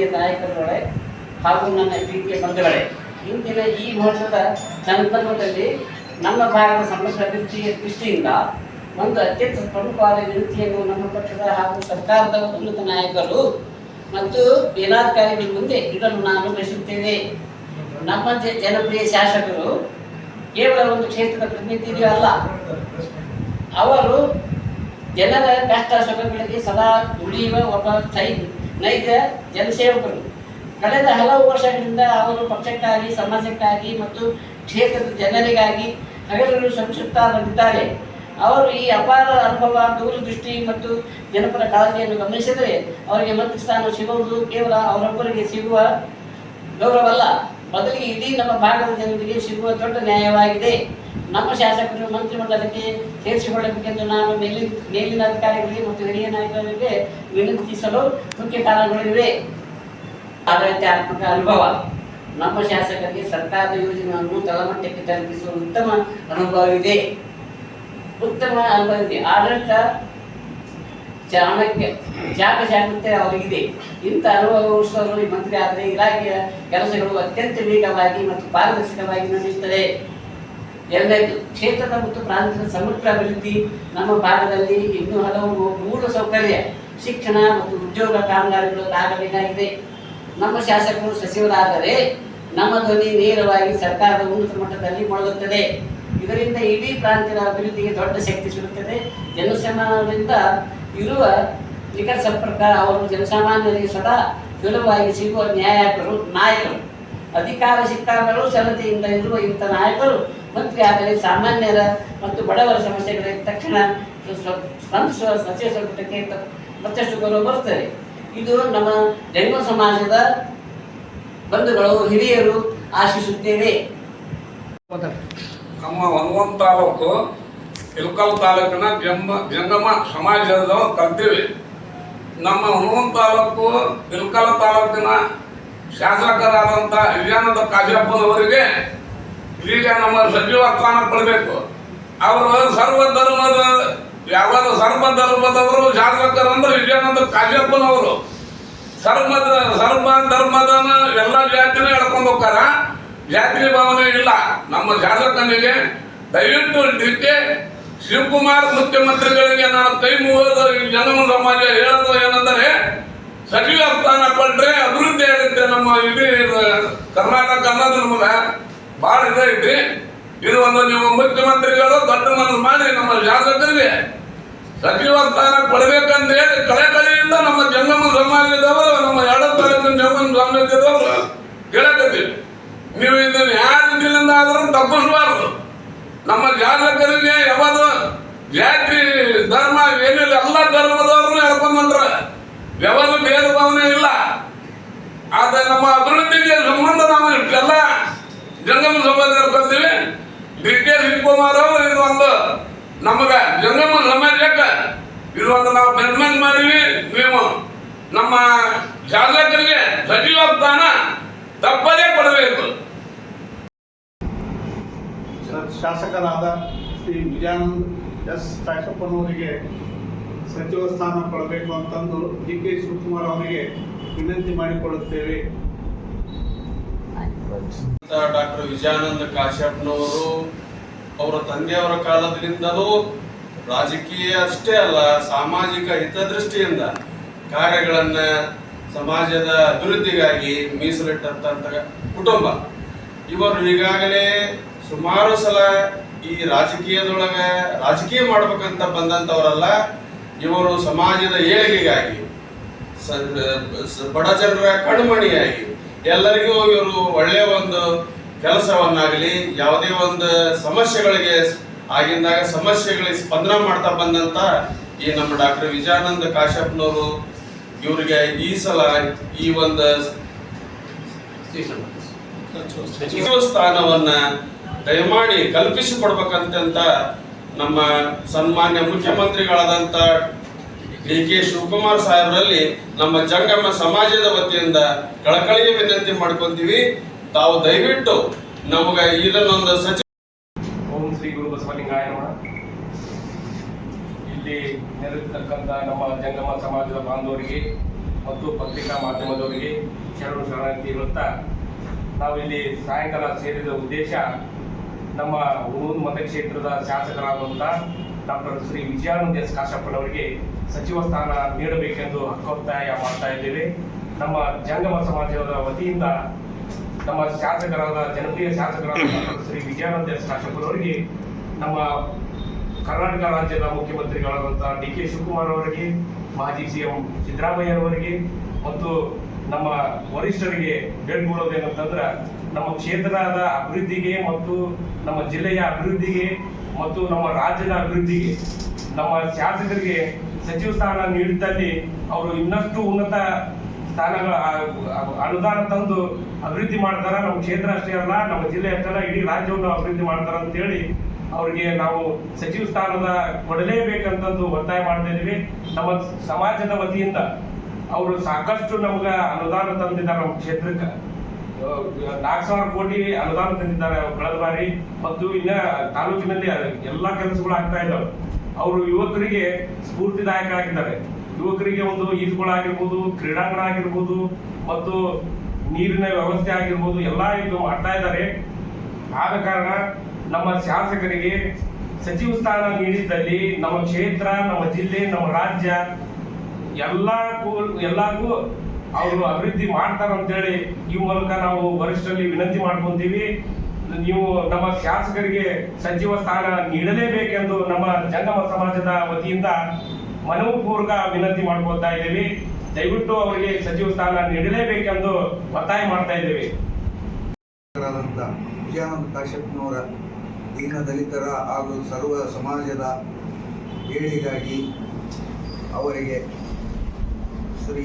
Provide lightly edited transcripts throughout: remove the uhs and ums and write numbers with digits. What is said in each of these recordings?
ಹಿರಿಯ ನಾಯಕರುಗಳೇ ಹಾಗೂ ನನ್ನ ಪ್ರೀತಿಯ ಬಂಧುಗಳೇ, ಇಂದಿನ ಈ ಮಹತ್ವದ ಸಂದರ್ಭದಲ್ಲಿ ನಮ್ಮ ಭಾರತ ಸಮಗ್ರ ಅಭಿವೃದ್ಧಿಯ ದೃಷ್ಟಿಯಿಂದ ಒಂದು ಅತ್ಯಂತ ಪ್ರಮುಖವಾದ ವಿನಂತಿಯನ್ನು ನಮ್ಮ ಪಕ್ಷದ ಹಾಗೂ ಸರ್ಕಾರದ ಉನ್ನತ ನಾಯಕರು ಮತ್ತು ಮೇಲಾಧಿಕಾರಿಗಳ ಮುಂದೆ ಇಡಲು ನಾನು ಬಯಸುತ್ತೇನೆ. ನಮ್ಮ ಜನಪ್ರಿಯ ಶಾಸಕರು ಕೇವಲ ಒಂದು ಕ್ಷೇತ್ರದ ಪ್ರತಿನಿಧಿಯೂ ಅಲ್ಲ, ಅವರು ಜನರ ಕಷ್ಟ ಸುಖಗಳಿಗೆ ಸದಾ ದುಡಿಯುವ ಒಬ್ಬ ನೈಜ ಜನಸೇವಕರು. ಕಳೆದ ಹಲವು ವರ್ಷಗಳಿಂದ ಅವರು ಪಕ್ಷಕ್ಕಾಗಿ, ಸಮಾಜಕ್ಕಾಗಿ ಮತ್ತು ಕ್ಷೇತ್ರದ ಜನರಿಗಾಗಿ ಹಗಲು ಶ್ರಮಿಸುತ್ತಾ ಬಂದಿದ್ದಾರೆ. ಅವರು ಈ ಅಪಾರ ಅನುಭವ, ದೂರದೃಷ್ಟಿ ಮತ್ತು ಜನಪರ ಕಾಳಜಿಯನ್ನು ಗಮನಿಸಿದರೆ ಅವರಿಗೆ ಮಂತ್ರಿ ಸ್ಥಾನ ಸಿಗುವುದು ಕೇವಲ ಅವರೊಬ್ಬರಿಗೆ ಸಿಗುವ ಗೌರವವಲ್ಲ, ಬದಲಿಗೆ ಇಡೀ ನಮ್ಮ ಭಾಗದ ಜನರಿಗೆ ಸಿಗುವ ದೊಡ್ಡ ನ್ಯಾಯವಾಗಿದೆ. ನಮ್ಮ ಶಾಸಕರು ಮಂತ್ರಿಮಂಡಲಕ್ಕೆ ಸೇರಿಸಿಕೊಳ್ಳಬೇಕೆಂದು ನಾನು ಮೇಲಿನ ಅಧಿಕಾರಿಗಳಿಗೆ ಮತ್ತು ಹಿರಿಯ ನಾಯಕರಿಗೆ ವಿನಂತಿಸಲು ಮುಖ್ಯ ಕಾರಣಗಳಿವೆ. ಆಡಳಿತಾತ್ಮಕ ಅನುಭವ. ನಮ್ಮ ಶಾಸಕರಿಗೆ ಸರ್ಕಾರದ ಯೋಜನೆಯನ್ನು ತಳಮಟ್ಟಕ್ಕೆ ತಲುಪಿಸುವ ಉತ್ತಮ ಅನುಭವವಿದೆ. ಆಡಳಿತ ಚಾಕಚಕ್ಯತೆ ಅವರಿಗಿದೆ. ಇಂಥ ಅನುಭವಿಸುವವರು ಮಂತ್ರಿ ಆದರೆ ಇಲಾಖೆಯ ಕೆಲಸಗಳು ಅತ್ಯಂತ ವೇಗವಾಗಿ ಮತ್ತು ಪಾರದರ್ಶಕವಾಗಿ ನಡೆಯುತ್ತದೆ. ಎರಡನೇದು, ಕ್ಷೇತ್ರದ ಮತ್ತು ಪ್ರಾಂತ್ಯದ ಸಮಗ್ರ ಅಭಿವೃದ್ಧಿ. ನಮ್ಮ ಭಾಗದಲ್ಲಿ ಇನ್ನೂ ಹಲವು ಮೂಲ ಸೌಕರ್ಯ, ಶಿಕ್ಷಣ ಮತ್ತು ಉದ್ಯೋಗ ಕಾಮಗಾರಿಗಳು ಆಗಬೇಕಾಗಿದೆ. ನಮ್ಮ ಶಾಸಕರು ಸಚಿವರಾದರೆ ನಮ್ಮ ಧ್ವನಿ ನೇರವಾಗಿ ಸರ್ಕಾರದ ಉನ್ನತ ಮಟ್ಟದಲ್ಲಿ ಮೊಳಗುತ್ತದೆ. ಇದರಿಂದ ಇಡೀ ಪ್ರಾಂತ್ಯದ ಅಭಿವೃದ್ಧಿಗೆ ದೊಡ್ಡ ಶಕ್ತಿ ಸಿಗುತ್ತದೆ. ಜನಸಾಮಾನ್ಯರಿಂದ ಇರುವ ನಿಕಟ ಸಂಪರ್ಕ, ಅವರು ಜನಸಾಮಾನ್ಯರಿಗೆ ಸದಾ ಸುಲಭವಾಗಿ ಸಿಗುವ ನಾಯಕರು. ಅಧಿಕಾರ ಸಿಕ್ಕಾಗಲೂ ಸರಳತೆಯಿಂದ ಇರುವ ಇಂಥ ನಾಯಕರು ಮಂತ್ರಿ ಆದರೆ ಸಾಮಾನ್ಯರ ಮತ್ತು ಬಡವರ ಸಮಸ್ಯೆಗಳಿಗೆ ತಕ್ಷಣ ಸ್ಪಂದಿಸುವ ಸಚಿವ ಸಂಪುಟಕ್ಕೆ ಮತ್ತಷ್ಟು ಗೌರವ ಬರುತ್ತದೆ. ಇದು ನಮ್ಮ ಜಂಗ ಸಮಾಜದ ಬಂಧುಗಳು, ಹಿರಿಯರು ಆಶಿಸುತ್ತೇವೆ. ನಮ್ಮ ಹನುಮಂತ ತಾಲೂಕು ಇಳಕಲ್ ತಾಲೂಕಿನ ಜಂಗಮ ಸಮಾಜದ ಕಲ್ತೀವಿ. ನಮ್ಮ ಹನುಮಂತ ತಾಲೂಕು ಇಳಕಲ್ ತಾಲೂಕಿನ ಶಾಸಕರಾದಂಥ ವಿಜಯಾನಂದ ಕಾಶ್ಯಪ್ಪನವರಿಗೆ ಈಗ ನಮ್ಮ ಸಚಿವ ಸ್ಥಾನ ಕೊಡಬೇಕು. ಅವರು ಸರ್ವಧರ್ಮದವರು ಶಾಸಕರಂದ್ರೆ ವಿಜಯಾನಂದ ಕಾಶ್ಯಪ್ಪನವರು. ಸರ್ವ ಧರ್ಮದ ಎಲ್ಲ ಜಾತಿನೂ ಹೇಳ್ಕೊಂಡು ಹೋಗ್ತಾರ. ಜಾತಿ ಭಾವನೆ ಇಲ್ಲ ನಮ್ಮ ಶಾಸಕನಿಗೆ. ದಯವಿಟ್ಟು ಡಿ.ಕೆ. ಶಿವಕುಮಾರ್ ಮುಖ್ಯಮಂತ್ರಿಗಳಿಗೆ ನಾನು ಕೈ ಮುಗಿದು ಜಂಗಮ ಸಮಾಜ ಹೇಳೋದು ಏನೆಂದರೆ, ಸಚಿವ ಸ್ಥಾನ ಕೊಟ್ಟರೆ ಅಭಿವೃದ್ಧಿ ಆಗುತ್ತೆ. ನಮ್ಮ ಇಡೀ ಕರ್ನಾಟಕ ಅನ್ನೋದು ನಮಗೆ ಭಾಳ ಇದೈತಿ. ಇದು ಒಂದು ನೀವು ಮುಖ್ಯಮಂತ್ರಿಗಳು ದೊಡ್ಡ ಮನಸ್ಸು ಮಾಡಿ ನಮ್ಮ ಶಾಸಕರಿಗೆ ಸಚಿವ ಸ್ಥಾನ ಕೊಡಬೇಕಂತ ಹೇಳಿ ಕಳೆಯಿಂದ ನಮ್ಮ ಜಂಗಮ ಸಮಾಜದವರು, ನಮ್ಮ ಎರಡೂ ತಾಲೂಕಿನ ಜಂಗಮ ಸಮಾಜದವರು ಕೇಳಕತ್ತೀವಿ. ನೀವು ಇದನ್ನು ಯಾವ ರೀತಿಯಿಂದ ಆದರೂ ತಪ್ಪಿಸಬಾರ್ದು. ನಮ್ಮ ಶಾಸಕರಿಗೆ ಯಾವುದು ಜಾತಿ ಧರ್ಮ ಏನಿಲ್ಲ, ಎಲ್ಲ ಧರ್ಮದವ್ರನ್ನ ಹೇಳ್ಕೊಂಡ್ರೆ ಯಾವುದು ಭೇದ ಭಾವನೆ ಇಲ್ಲ. ಆದರೆ ನಮ್ಮ ಅಭಿವೃದ್ಧಿಗೆ ಸಂಬಂಧ ನಾವು ಇಷ್ಟೆಲ್ಲ ಜಂಗಮ ಸಮಾಜ ಕಲ್ತೀವಿ. ಡಿ.ಕೆ. ಶಿವಕುಮಾರ್ ಅವರು ಇದು ಒಂದು ನಮಗೆ ಜಂಗಮ ಸಮಾಜಕ್ಕೆ ಇದು ಒಂದು ನಾವು ಬೆನ್ಮೆನ್ ಮಾಡಿವಿ. ನೀವು ನಮ್ಮ ಶಾಸಕರಿಗೆ ಸಚಿವ ಸ್ಥಾನ ತಪ್ಪದೇ ಕೊಡಬೇಕು. ಶಾಸಕರಾದ ಶ್ರೀ ವಿಜಯಾನಂದ ಎಸ್ ಕಾಶ್ಯಪ್ಪನವರಿಗೆ ಸಚಿವ ಸ್ಥಾನ ಕೊಡಬೇಕು ಅಂತಂದು ಡಿ.ಕೆ. ಶಿವಕುಮಾರ್ ಅವರಿಗೆ ವಿನಂತಿ ಮಾಡಿಕೊಳ್ಳುತ್ತೇವೆ. ಡಾಕ್ಟರ್ ವಿಜಯಾನಂದ ಕಾಶ್ಯಪ್ಪನವರು ಅವರ ತಂದೆಯವರ ಕಾಲದಿಂದಲೂ ರಾಜಕೀಯ ಅಷ್ಟೇ ಅಲ್ಲ, ಸಾಮಾಜಿಕ ಹಿತದೃಷ್ಟಿಯಿಂದ ಕಾರ್ಯಗಳನ್ನು ಸಮಾಜದ ಅಭಿವೃದ್ಧಿಗಾಗಿ ಮೀಸಲಿಟ್ಟಂತ ಕುಟುಂಬ. ಇವರು ಈಗಾಗಲೇ ಸುಮಾರು ಸಲ ಈ ರಾಜಕೀಯದೊಳಗೆ ರಾಜಕೀಯ ಮಾಡ್ಬೇಕಂತ ಬಂದಂಥವರಲ್ಲ. ಇವರು ಸಮಾಜದ ಏಳಿಗೆಗಾಗಿ, ಬಡ ಜನರ ಕಣ್ಮಣಿಯಾಗಿ ಎಲ್ಲರಿಗೂ ಇವರು ಒಳ್ಳೆಯ ಒಂದು ಕೆಲಸವನ್ನಾಗಲಿ, ಯಾವುದೇ ಒಂದು ಸಮಸ್ಯೆಗಳಿಗೆ ಆಗಿಂದಾಗ ಸಮಸ್ಯೆಗಳಿಗೆ ಸ್ಪಂದನ ಮಾಡ್ತಾ ಬಂದಂಥ ಈ ನಮ್ಮ ಡಾಕ್ಟರ್ ವಿಜಯಾನಂದ ಕಾಶ್ಯಪ್ಪನವರು ಇವರಿಗೆ ಈ ಸಲ ಈ ಒಂದು ಸಚಿವ ಸ್ಥಾನವನ್ನ ದಯಮಾಡಿ ಕಲ್ಪಿಸಿಕೊಡ್ಬೇಕಂತ ನಮ್ಮ ಸನ್ಮಾನ್ಯ ಮುಖ್ಯಮಂತ್ರಿಗಳಾದಂಥ ಡಿ.ಕೆ. ಶಿವಕುಮಾರ್ ಸಾಹೇಬರಲ್ಲಿ ನಮ್ಮ ಜಂಗಮ ಸಮಾಜದ ವತಿಯಿಂದ ಕಳಕಳಿಗೆ ವಿನಂತಿ ಮಾಡ್ಕೊಂತೀವಿ. ತಾವು ದಯವಿಟ್ಟು ನಮಗೆ ಇದನ್ನೊಂದು ಸಚಿವ. ಓಂ ಶ್ರೀ ಗುರು ಬಸವಲಿಂಗಾಯ ನಮಃ. ಇಲ್ಲಿ ನೆರೆದಿರ್ತಕ್ಕಂಥ ನಮ್ಮ ಜಂಗಮ ಸಮಾಜದ ಬಾಂಧವರಿಗೆ ಮತ್ತು ಪತ್ರಿಕಾ ಮಾಧ್ಯಮದವರಿಗೆ ಶರಣಾರ್ಥಿ ಹೇಳುತ್ತಾ ನಾವಿಲ್ಲಿ ಸಾಯಂಕಾಲ ಸೇರಿದ ಉದ್ದೇಶ ನಮ್ಮ ಹುಣೂರು ಮತಕ್ಷೇತ್ರದ ಶಾಸಕರಾದಂಥ ಡಾಕ್ಟರ್ ಶ್ರೀ ವಿಜಯಾನಂದ ಎಸ್ ಕಾಶಪ್ಪನವರಿಗೆ ಸಚಿವ ಸ್ಥಾನ ನೀಡಬೇಕೆಂದು ಹಕ್ಕೊತ್ತಾಯ ಮಾಡ್ತಾ ಇದ್ದೇವೆ. ನಮ್ಮ ಜಂಗಮ ಸಮಾಜದ ವತಿಯಿಂದ ನಮ್ಮ ಶಾಸಕರಾದ ಜನಪ್ರಿಯ ಶಾಸಕರಾದ ಡಾಕ್ಟರ್ ಶ್ರೀ ವಿಜಯಾನಂದ ಎಸ್ ಕಾಶಪ್ಪನವರಿಗೆ ನಮ್ಮ ಕರ್ನಾಟಕ ರಾಜ್ಯದ ಮುಖ್ಯಮಂತ್ರಿಗಳಾದಂಥ ಡಿ ಕೆ ಶಿವಕುಮಾರ್ ಅವರಿಗೆ, ಮಾಜಿ CM ಸಿದ್ದರಾಮಯ್ಯನವರಿಗೆ ಮತ್ತು ನಮ್ಮ ವರಿಷ್ಠರಿಗೆ ಬೇಡ್ಕೊಳ್ಳೋದೇನಂತಂದ್ರೆ ನಮ್ಮ ಕ್ಷೇತ್ರದ ಅಭಿವೃದ್ಧಿಗೆ ಮತ್ತು ನಮ್ಮ ಜಿಲ್ಲೆಯ ಅಭಿವೃದ್ಧಿಗೆ ಮತ್ತು ನಮ್ಮ ರಾಜ್ಯದ ಅಭಿವೃದ್ಧಿಗೆ ನಮ್ಮ ಶಾಸಕರಿಗೆ ಸಚಿವ ಸ್ಥಾನ ನೀಡಿದ್ದಲ್ಲಿ ಅವರು ಇನ್ನಷ್ಟು ಉನ್ನತ ಸ್ಥಾನಗಳ ಅನುದಾನ ತಂದು ಅಭಿವೃದ್ಧಿ ಮಾಡ್ತಾರ. ನಮ್ಮ ಕ್ಷೇತ್ರ ಅಷ್ಟೇ ಅಲ್ಲ, ನಮ್ಮ ಜಿಲ್ಲೆ ಅಷ್ಟೇ ಅಲ್ಲ, ಇಡೀ ರಾಜ್ಯವನ್ನು ಅಭಿವೃದ್ಧಿ ಮಾಡ್ತಾರ ಅಂತೇಳಿ ಅವರಿಗೆ ನಾವು ಸಚಿವ ಸ್ಥಾನದ ಕೊಡಲೇಬೇಕಂತಂದು ಒತ್ತಾಯ ಮಾಡ್ತಾ ಇದ್ದೀವಿ. ನಮ್ಮ ಸಮಾಜದ ವತಿಯಿಂದ ಅವರು ಸಾಕಷ್ಟು ನಮ್ಗೆ ಅನುದಾನ ತಂದಿದ್ದಾರೆ. ನಮ್ಮ ಕ್ಷೇತ್ರಕ್ಕೆ 4,000 ಕೋಟಿ ಅನುದಾನ ತಂದಿದ್ದಾರೆ ಕಳೆದ ಬಾರಿ. ಮತ್ತು ಇನ್ನ ತಾಲೂಕಿನಲ್ಲಿ ಎಲ್ಲ ಕೆಲಸಗಳು ಆಗ್ತಾ ಇದ್ದಾವೆ. ಅವರು ಯುವಕರಿಗೆ ಸ್ಫೂರ್ತಿದಾಯಕ ಆಗಿದ್ದಾರೆ. ಯುವಕರಿಗೆ ಒಂದು ಈಜುಗಳಾಗಿರ್ಬೋದು, ಕ್ರೀಡಾಂಗಣ ಆಗಿರ್ಬೋದು ಮತ್ತು ನೀರಿನ ವ್ಯವಸ್ಥೆ ಆಗಿರ್ಬೋದು ಎಲ್ಲ ಇದು ಮಾಡ್ತಾ ಇದ್ದಾರೆ. ಆದ ಕಾರಣ ನಮ್ಮ ಶಾಸಕರಿಗೆ ಸಚಿವ ಸ್ಥಾನ ನೀಡಿದ್ದಲ್ಲಿ ನಮ್ಮ ಕ್ಷೇತ್ರ, ನಮ್ಮ ಜಿಲ್ಲೆ, ನಮ್ಮ ರಾಜ್ಯ ಎಲ್ಲಕ್ಕೂ ಅವರು ಅಭಿವೃದ್ಧಿ ಮಾಡ್ತಾರಂತೇಳಿ ಈ ಮೂಲಕ ನಾವು ವರಿಷ್ಠರಲ್ಲಿ ವಿನಂತಿ ಮಾಡ್ಕೊಂತೀವಿ. ನೀವು ನಮ್ಮ ಶಾಸಕರಿಗೆ ಸಚಿವ ಸ್ಥಾನ ನೀಡಲೇಬೇಕೆಂದು ನಮ್ಮ ಜಂಗಮ ಸಮಾಜದ ವತಿಯಿಂದ ಮನಪೂರ್ವಕ ವಿನಂತಿ ಮಾಡ್ಕೊಳ್ತಾ ಇದ್ದೀವಿ. ದಯವಿಟ್ಟು ಅವರಿಗೆ ಸಚಿವ ಸ್ಥಾನ ನೀಡಲೇಬೇಕೆಂದು ಒತ್ತಾಯ ಮಾಡ್ತಾ ಇದ್ದೀವಿ. ವಿಜಯಾನಂದ ಕಾಶ್ಯಪ್ನವರ ದೀನ ದಲಿತರ ಹಾಗೂ ಸರ್ವ ಸಮಾಜದ ಏಳಿಗಾಗಿ ಅವರಿಗೆ ಶ್ರೀ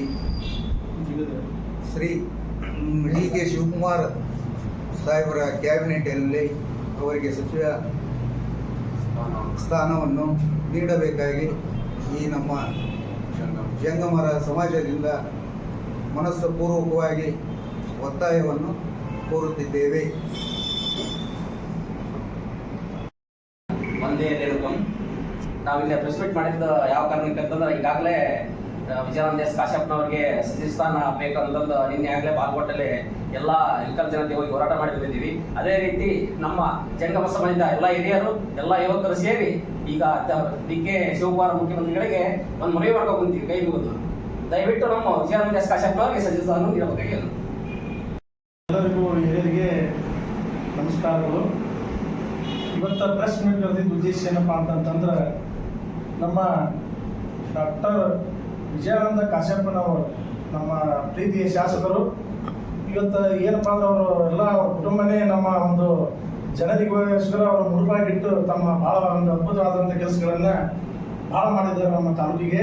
ಡಿ ಕೆ ಶಿವಕುಮಾರ್ ಸಾಹೇಬರ ಕ್ಯಾಬಿನೆಟ್ನಲ್ಲಿ ಅವರಿಗೆ ಸಚಿವ ಸ್ಥಾನವನ್ನು ನೀಡಬೇಕಾಗಿ ಈ ನಮ್ಮ ಜಂಗಮರ ಸಮಾಜದಿಂದ ಮನಸ್ಪೂರ್ವಕವಾಗಿ ಒತ್ತಾಯವನ್ನು ಕೋರುತ್ತಿದ್ದೇವೆ. ಒಂದೇ ರೇಣುಕಂ. ನಾವಿಲ್ಲಿ ಪ್ರೆಸ್ ಮೀಟ್ ಮಾಡಿದ್ದು ಯಾವ ಕಾರಣಕ್ಕೆ ಅಂತಂದ್ರೆ ಈಗಾಗಲೇ ವಿಜಯಾನಂದ ಎಸ್ ಕಾಶ್ಯಪ್ನವರಿಗೆ ಸಚಿವ ಸ್ಥಾನ ಬೇಕಂತಂದು ನಿನ್ನೆ ಆಗಲೇ ಬಾಗಲಕೋಟೆಯಲ್ಲಿ ಎಲ್ಲ ಇಳಕಲ್ ಜನತೆ ಹೋಗಿ ಹೋರಾಟ ಮಾಡಿ ಬಂದಿದ್ದೀವಿ. ಅದೇ ರೀತಿ ನಮ್ಮ ಜಂಗಮ ಸಮಾಜದ ಎಲ್ಲ ಹಿರಿಯರು, ಎಲ್ಲ ಯುವಕರು ಸೇರಿ ಈಗ ಡಿ ಕೆ ಶಿವಕುಮಾರ್ ಮುಖ್ಯಮಂತ್ರಿಗಳಿಗೆ ಒಂದು ಮನವಿ ಮಾಡ್ಕೊಂಡು ಬಂದಿದ್ದೀವಿ ಕೈ ಮುಗಿದು. ದಯವಿಟ್ಟು ನಮ್ಮ ವಿಜಯಾನಂದ ಎಸ್ ಕಾಶ್ಯಪ್ನವರಿಗೆ ಸಚಿವ ಸ್ಥಾನ ನೀಡಬೇಕಾಗಿ. ಎಲ್ಲರಿಗೂ ಹಿರಿಯರಿಗೆ ನಮಸ್ಕಾರಗಳು. ಇವತ್ತು ಪ್ರೆಸ್ ಮೀಟ್ ಕರೆದಿದ್ದ ಉದ್ದೇಶ ಏನಪ್ಪ ಅಂತಂತಂದ್ರೆ ನಮ್ಮ ಡಾಕ್ಟರ್ ವಿಜಯಾನಂದ ಕಾಶ್ಯಪ್ಪನವರು ನಮ್ಮ ಪ್ರೀತಿಯ ಶಾಸಕರು ಇವತ್ತು ಏನಪ್ಪ ಅಂದ್ರೆ ಅವರು ಎಲ್ಲ ಅವ್ರ ಕುಟುಂಬನೇ ನಮ್ಮ ಒಂದು ಜನರಿಗೋಸ್ಕರ ಅವರು ಮುಡುಪಾಗಿಟ್ಟು ತಮ್ಮ ಭಾಳ ಒಂದು ಅದ್ಭುತವಾದಂಥ ಕೆಲಸಗಳನ್ನು ಭಾಳ ಮಾಡಿದ್ದಾರೆ ನಮ್ಮ ತಾಲೂಕಿಗೆ.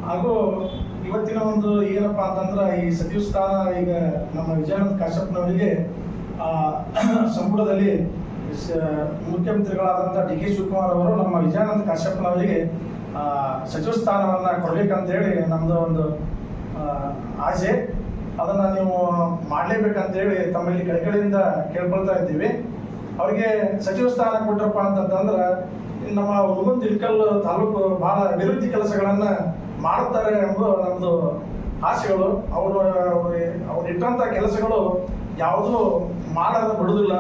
ಹಾಗೂ ಇವತ್ತಿನ ಒಂದು ಏನಪ್ಪ ಅಂತಂದ್ರೆ ಈ ಸಚಿವ ಸ್ಥಾನ ಈಗ ನಮ್ಮ ವಿಜಯಾನಂದ ಕಾಶ್ಯಪ್ಪನವರಿಗೆ ಸಂಪುಟದಲ್ಲಿ ಮುಖ್ಯಮಂತ್ರಿಗಳಾದಂಥ ಡಿ ಕೆ ಶಿವಕುಮಾರ್ ಅವರು ನಮ್ಮ ವಿಜಯಾನಂದ ಕಾಶ್ಯಪ್ಪನವರಿಗೆ ಸಚಿವ ಸ್ಥಾನವನ್ನು ಕೊಡಬೇಕಂತೇಳಿ ನಮ್ಮದು ಒಂದು ಆಸೆ. ಅದನ್ನು ನೀವು ಮಾಡಲೇಬೇಕಂತೇಳಿ ತಮ್ಮಲ್ಲಿ ಕಡೆಕಡೆಯಿಂದ ಕೇಳ್ಕೊಳ್ತಾ ಇದ್ದೀವಿ. ಅವರಿಗೆ ಸಚಿವ ಸ್ಥಾನ ಕೊಟ್ಟರಪ್ಪ ಅಂತಂದ್ರೆ ನಮ್ಮ ಹುಣಗುಂದ ಇಳಕಲ್ ತಾಲೂಕು ಭಾಳ ಅಭಿವೃದ್ಧಿ ಕೆಲಸಗಳನ್ನು ಮಾಡುತ್ತಾರೆ ಎಂಬ ನಮ್ಮದು ಆಸೆಗಳು. ಅವರು ಇಟ್ಟಂಥ ಕೆಲಸಗಳು ಯಾವುದೂ ಮಾಡದ ಬಿಡುವುದಿಲ್ಲ.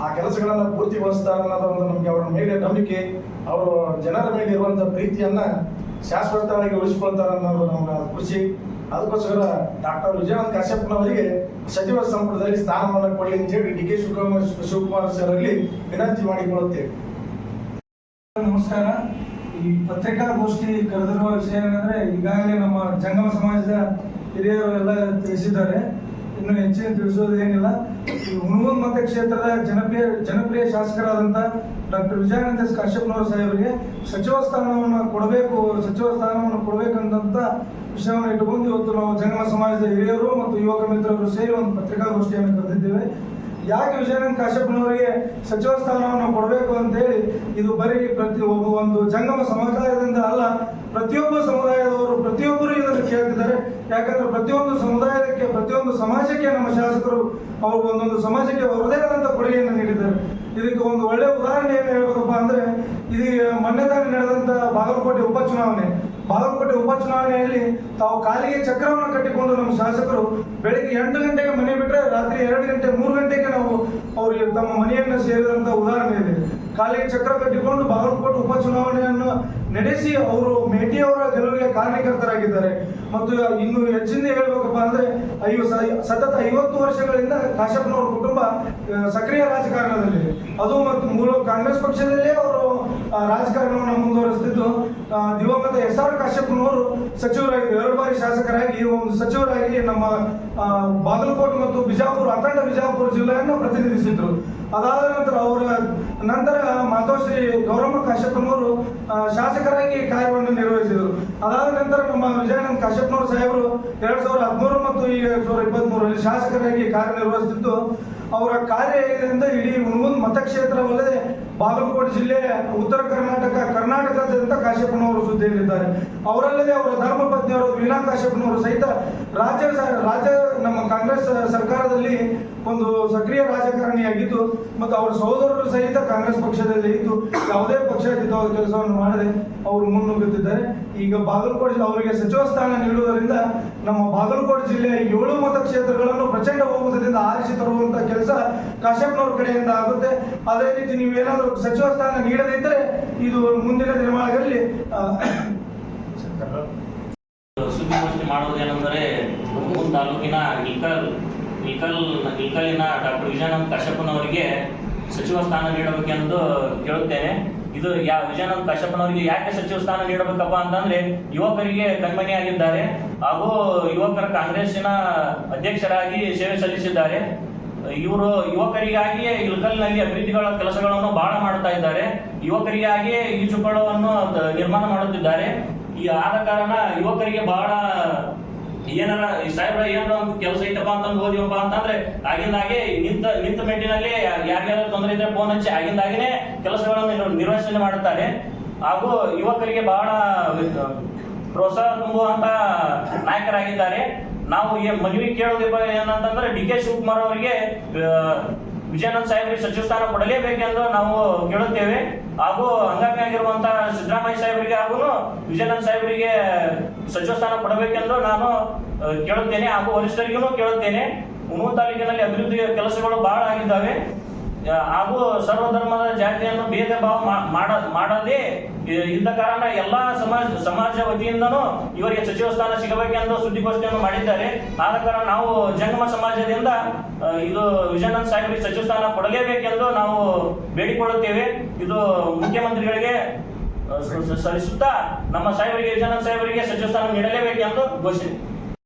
ಆ ಕೆಲಸಗಳನ್ನು ಪೂರ್ತಿಗೊಳಿಸ್ತಾರೆ ಅನ್ನೋದು ಒಂದು ನಮಗೆ ಅವರ ಮೇಲೆ ನಂಬಿಕೆ, ಅವರು ಜನರ ಮೇಲೆ ಇರುವಂಥ ಪ್ರೀತಿಯನ್ನು ಶಾಶ್ವತವಾಗಿ ಉಳಿಸ್ಕೊಳ್ತಾರೆ ಅನ್ನೋದು ನಮ್ಗೆ ಖುಷಿ. ಅದಕ್ಕೋಸ್ಕರ ಡಾಕ್ಟರ್ ವಿಜಯಾನಂದ ಕಾಶ್ಯಪ್ಪನವರಿಗೆ ಸಚಿವ ಸಂಪುಟದಲ್ಲಿ ಸ್ಥಾನವನ್ನು ಕೊಡಲಿ ಅಂತೇಳಿ ಡಿ ಕೆ ಶಿವಕುಮಾರ್ ಸರಲ್ಲಿ ವಿನಂತಿ ಮಾಡಿಕೊಳ್ಳುತ್ತೇವೆ. ನಮಸ್ಕಾರ. ಈ ಪತ್ರಿಕಾಗೋಷ್ಠಿ ಕರೆದಿರುವ ವಿಷಯ ಏನಂದ್ರೆ ಈಗಾಗಲೇ ನಮ್ಮ ಜಂಗಮ ಸಮಾಜದ ಹಿರಿಯರು ಎಲ್ಲ ತಿಳಿಸಿದ್ದಾರೆ. ಇನ್ನು ಹೆಚ್ಚಿನ ತಿಳಿಸೋದೇನಿಲ್ಲ. ಹುಣಗುಂದ ಮತಕ್ಷೇತ್ರದ ಜನಪ್ರಿಯ ಶಾಸಕರಾದಂಥ ಡಾಕ್ಟರ್ ವಿಜಯಾನಂದ ಎಸ್ ಕಾಶ್ಯಪ್ನವರ ಸಾಹೇಬರಿಗೆ ಸಚಿವ ಸ್ಥಾನವನ್ನು ಕೊಡಬೇಕಂತ ವಿಷಯವನ್ನು ಇಟ್ಟುಕೊಂಡು ಇವತ್ತು ನಾವು ಜಂಗಮ ಸಮಾಜದ ಹಿರಿಯರು ಮತ್ತು ಯುವಕ ಮಿತ್ರರು ಸೇರಿ ಒಂದು ಪತ್ರಿಕಾಗೋಷ್ಠಿಯನ್ನು ಕರೆದಿದ್ದೇವೆ. ಯಾಕೆ ವಿಜಯಾನಂದ ಕಾಶ್ಯಪ್ನವರಿಗೆ ಸಚಿವ ಸ್ಥಾನವನ್ನು ಕೊಡಬೇಕು ಅಂತೇಳಿ, ಇದು ಬರೀ ಒಂದು ಜಂಗಮ ಸಮುದಾಯದಿಂದ ಅಲ್ಲ, ಪ್ರತಿಯೊಬ್ಬ ಸಮುದಾಯದವರು ಪ್ರತಿಯೊಬ್ಬರು ಇದನ್ನು ಕೇಳ್ತಿದ್ದಾರೆ. ಯಾಕಂದ್ರೆ ಪ್ರತಿಯೊಂದು ಸಮುದಾಯಕ್ಕೆ, ಪ್ರತಿಯೊಂದು ಸಮಾಜಕ್ಕೆ ನಮ್ಮ ಶಾಸಕರು ಅವರು ಒಂದೊಂದು ಸಮಾಜಕ್ಕೆ ಅವರದೇ ಆದಂಥ ಕೊಡುಗೆಯನ್ನು ನೀಡಿದ್ದಾರೆ. ಇದಕ್ಕೆ ಒಂದು ಒಳ್ಳೆಯ ಉದಾಹರಣೆ ಏನು ಹೇಳ್ಬೇಕಪ್ಪ ಅಂದರೆ, ಇದು ಮೊನ್ನೆ ತಾನೇ ನಡೆದಂಥ ಬಾಗಲಕೋಟೆ ಉಪಚುನಾವಣೆಯಲ್ಲಿ ತಾವು ಕಾಲಿಗೆ ಚಕ್ರವನ್ನು ಕಟ್ಟಿಕೊಂಡು ನಮ್ಮ ಶಾಸಕರು ಬೆಳಿಗ್ಗೆ 8 ಗಂಟೆಗೆ ಮನೆ ಬಿಟ್ಟರೆ ರಾತ್ರಿ 2 ಗಂಟೆ 3 ಗಂಟೆಗೆ ನಾವು ಅವರಿಗೆ ತಮ್ಮ ಮನೆಯನ್ನು ಸೇರಿದಂಥ ಉದಾಹರಣೆ ಇದೆ. ಕಾಲಿಗೆ ಚಕ್ರ ಕಟ್ಟಿಕೊಂಡು ಬಾಗಲಕೋಟೆ ಉಪಚುನಾವಣೆಯನ್ನು ನಡೆಸಿ ಅವರು ಮೇಟಿಯವರ ಗೆಲುವಿಗೆ ಕಾರಣಕರ್ತರಾಗಿದ್ದಾರೆ. ಮತ್ತು ಇನ್ನು ಹೆಚ್ಚಿನ ಹೇಳ್ಬೇಕಪ್ಪ ಅಂದ್ರೆ ಸತತ 50 ವರ್ಷಗಳಿಂದ ಕಾಶ್ಯಪ್ನವರ ಕುಟುಂಬ ಸಕ್ರಿಯ ರಾಜಕಾರಣದಲ್ಲಿದೆ. ಅದು ಮತ್ತು ಮೂಲ ಕಾಂಗ್ರೆಸ್ ಪಕ್ಷದಲ್ಲೇ ಅವರು ರಾಜಕಾರಣವನ್ನು ಮುಂದುವರಿಸುತ್ತಿದ್ದು, ದಿವಂಗತ SR ಕಾಶ್ಯಪ್ನವರು ಸಚಿವರಾಗಿ 2 ಬಾರಿ ಶಾಸಕರಾಗಿ ಒಂದು ಸಚಿವರಾಗಿ ನಮ್ಮ ಬಾಗಲಕೋಟೆ ಮತ್ತು ಬಿಜಾಪುರ ಅಖಂಡ ಬಿಜಾಪುರ ಜಿಲ್ಲೆಯನ್ನು ಪ್ರತಿನಿಧಿಸಿದ್ರು. ಅದಾದ ನಂತರ ಅವರ ನಂತರ ಮಾತೋಶ್ರೀ ಗೌರಮ್ಮ ಕಾಶ್ಯಪ್ನವರು ಶಾಸಕರಾಗಿ ಕಾರ್ಯವನ್ನು ನಿರ್ವಹಿಸಿದರು. ಅದಾದ ನಂತರ ನಮ್ಮ ವಿಜಯಾನಂದ ಕಾಶ್ಯಪ್ನವರು ಸಾಹೇಬರು 2013 ಮತ್ತು ಈಗ 2023ರಲ್ಲಿ ಶಾಸಕರಾಗಿ ಕಾರ್ಯನಿರ್ವಹಿಸುತ್ತಿದ್ದು, ಅವರ ಕಾರ್ಯ ಇದರಿಂದ ಇಡೀ ಹುಣಗುಂದ ಮತಕ್ಷೇತ್ರವಲ್ಲದೆ ಬಾಗಲಕೋಟೆ ಜಿಲ್ಲೆ, ಉತ್ತರ ಕರ್ನಾಟಕದಾದ್ಯಂತ ಕಾಶ್ಯಪ್ನವರು ಸುದ್ದಿಯಲ್ಲಿದ್ದಾರೆ. ಅವರಲ್ಲದೆ ಅವರ ಧರ್ಮಪತ್ನಿಯವರು ವೀಣಾ ಕಾಶ್ಯಪ್ನವರು ಸಹಿತ ರಾಜ್ಯ ನಮ್ಮ ಕಾಂಗ್ರೆಸ್ ಸರ್ಕಾರದಲ್ಲಿ ಒಂದು ಸಕ್ರಿಯ ರಾಜಕಾರಣಿಯಾಗಿದ್ದು, ಮತ್ತು ಅವರ ಸಹೋದರರು ಸಹಿತ ಕಾಂಗ್ರೆಸ್ ಪಕ್ಷದಲ್ಲಿ ಇದ್ದು ಯಾವುದೇ ಪಕ್ಷಾತೀತವಾದ ಕೆಲಸವನ್ನು ಮಾಡದೆ ಅವರು ಮುನ್ನುಗ್ಗುತ್ತಿದ್ದಾರೆ. ಈಗ ಬಾಗಲಕೋಟೆ ಅವರಿಗೆ ಸಚಿವ ಸ್ಥಾನ ನೀಡುವುದರಿಂದ ನಮ್ಮ ಬಾಗಲಕೋಟೆ ಜಿಲ್ಲೆಯ 7 ಮತಕ್ಷೇತ್ರಗಳನ್ನು ಪ್ರಚಂಡ ಬಹುಮತದಿಂದ ಆರಿಸಿ ತರುವಂತಹ ಕೆಲಸ ಕಾಶ್ಯಪ್ನವ್ರ ಕಡೆಯಿಂದ ಆಗುತ್ತೆ. ಅದೇ ರೀತಿ ನೀವೇನಾದರೂ ಸಚಿವ ಸ್ಥಾನ ನೀಡದಿದ್ದರೆ ಇದು ಮುಂದಿನ ದಿನಮಾನಗಳಲ್ಲಿ ಸುದ್ದಿಗೋಷ್ಠಿ ಮಾಡುವುದೇನೆಂದರೆ ಹುಣಗುಂದ ತಾಲೂಕಿನ ಇಲ್ಕಲ್ಲಿನ ಡಾಕ್ಟರ್ ವಿಜಯಾನಂದ ಕಾಶ್ಯಪ್ಪನವರಿಗೆ ಸಚಿವ ಸ್ಥಾನ ನೀಡಬೇಕೆಂದು ಕೇಳುತ್ತೇನೆ. ಇದು ವಿಜಯಾನಂದ ಕಾಶ್ಯಪ್ಪನವರಿಗೆ ಯಾಕೆ ಸಚಿವ ಸ್ಥಾನ ನೀಡಬೇಕಪ್ಪ ಅಂತಂದ್ರೆ ಯುವಕರಿಗೆ ಕಣ್ಮಣಿಯಾಗಿದ್ದಾರೆ ಹಾಗೂ ಯುವಕರ ಕಾಂಗ್ರೆಸ್ಸಿನ ಅಧ್ಯಕ್ಷರಾಗಿ ಸೇವೆ ಸಲ್ಲಿಸಿದ್ದಾರೆ. ಇವರು ಯುವಕರಿಗಾಗಿ ಇಲ್ಕಲ್ನಲ್ಲಿ ಅಭಿವೃದ್ಧಿಗಳ ಕೆಲಸಗಳನ್ನು ಬಹಳ ಮಾಡ್ತಾ ಇದ್ದಾರೆ. ಯುವಕರಿಗಾಗಿ ಈಜುಕೊಳವನ್ನು ನಿರ್ಮಾಣ ಮಾಡುತ್ತಿದ್ದಾರೆ. ಆದ ಕಾರಣ ಯುವಕರಿಗೆ ಬಹಳ ಏನಾರ ಸಾಹೇಬ್ರ ಏನಾರ ಒಂದು ಕೆಲಸ ಐತಪ್ಪ ಅಂತಂದು ಓದಿವಪ್ಪ ಅಂತಂದ್ರೆ ಆಗಿಂದಾಗೆ ನಿಂತ ಮೆಟ್ಟಿನಲ್ಲಿ ಯಾರಿಗಾದ್ರೂ ತೊಂದರೆ ಇದ್ರೆ ಫೋನ್ ಹಚ್ಚಿ ಆಗಿಂದಾಗೇನೆ ಕೆಲಸಗಳನ್ನು ನಿರ್ವಹಣೆ ಮಾಡುತ್ತಾರೆ. ಹಾಗೂ ಯುವಕರಿಗೆ ಬಹಳ ಪ್ರೋತ್ಸಾಹ ತುಂಬುವಂತ ನಾಯಕರಾಗಿದ್ದಾರೆ. ನಾವು ಮನವಿ ಕೇಳೋದಪ್ಪ ಏನಂತಂದ್ರೆ DK ಶಿವಕುಮಾರ್ ಅವರಿಗೆ ವಿಜಯಾನಂದ ಸಾಹೇಬರಿಗೆ ಸಚಿವ ಸ್ಥಾನ ಕೊಡಲೇಬೇಕೆಂದು ನಾವು ಕೇಳುತ್ತೇವೆ. ಹಾಗೂ ಹಂಗಾಮಿ ಆಗಿರುವಂತಹ ಸಿದ್ದರಾಮಯ್ಯ ಸಾಹೇಬರಿಗೆ ಹಾಗೂ ವಿಜಯಾನಂದ ಸಾಹೇಬರಿಗೆ ಸಚಿವ ಸ್ಥಾನ ಕೊಡಬೇಕೆಂದು ನಾನು ಕೇಳುತ್ತೇನೆ. ಹಾಗೂ ವರಿಷ್ಠರಿಗೂ ಕೇಳುತ್ತೇನೆ. ಹುಣಗುಂದ ತಾಲೂಕಿನಲ್ಲಿ ಅಭಿವೃದ್ಧಿ ಕೆಲಸಗಳು ಬಹಳ ಆಗಿದ್ದಾವೆ. ಹಾಗೂ ಸರ್ವಧರ್ಮದ ಜಾತಿಯನ್ನು ಭೇದ ಭಾವ ಮಾಡದೇ ಇದ್ದ ಕಾರಣ ಎಲ್ಲಾ ಸಮಾಜ ವತಿಯಿಂದನೂ ಇವರಿಗೆ ಸಚಿವ ಸ್ಥಾನ ಸಿಗಬೇಕೆಂದು ಸುದ್ದಿಗೋಷ್ಠಿಯನ್ನು ಮಾಡಿದ್ದಾರೆ. ಆದ ಕಾರಣ ನಾವು ಜಂಗಮ ಸಮಾಜದಿಂದ ಇದು ವಿಜಯಾನಂದ ಸಾಹೇಬರಿಗೆ ಸಚಿವ ಸ್ಥಾನ ಕೊಡಲೇಬೇಕೆಂದು ನಾವು ಬೇಡಿಕೊಳ್ಳುತ್ತೇವೆ. ಇದು ಮುಖ್ಯಮಂತ್ರಿಗಳಿಗೆ ಸಲ್ಲಿಸುತ್ತಾ ನಮ್ಮ ಸಾಹೇಬರಿಗೆ ವಿಜಯಾನಂದ ಸಾಹೇಬರಿಗೆ ಸಚಿವ ಸ್ಥಾನ ನೀಡಲೇಬೇಕೆಂದು ಘೋಷಣೆ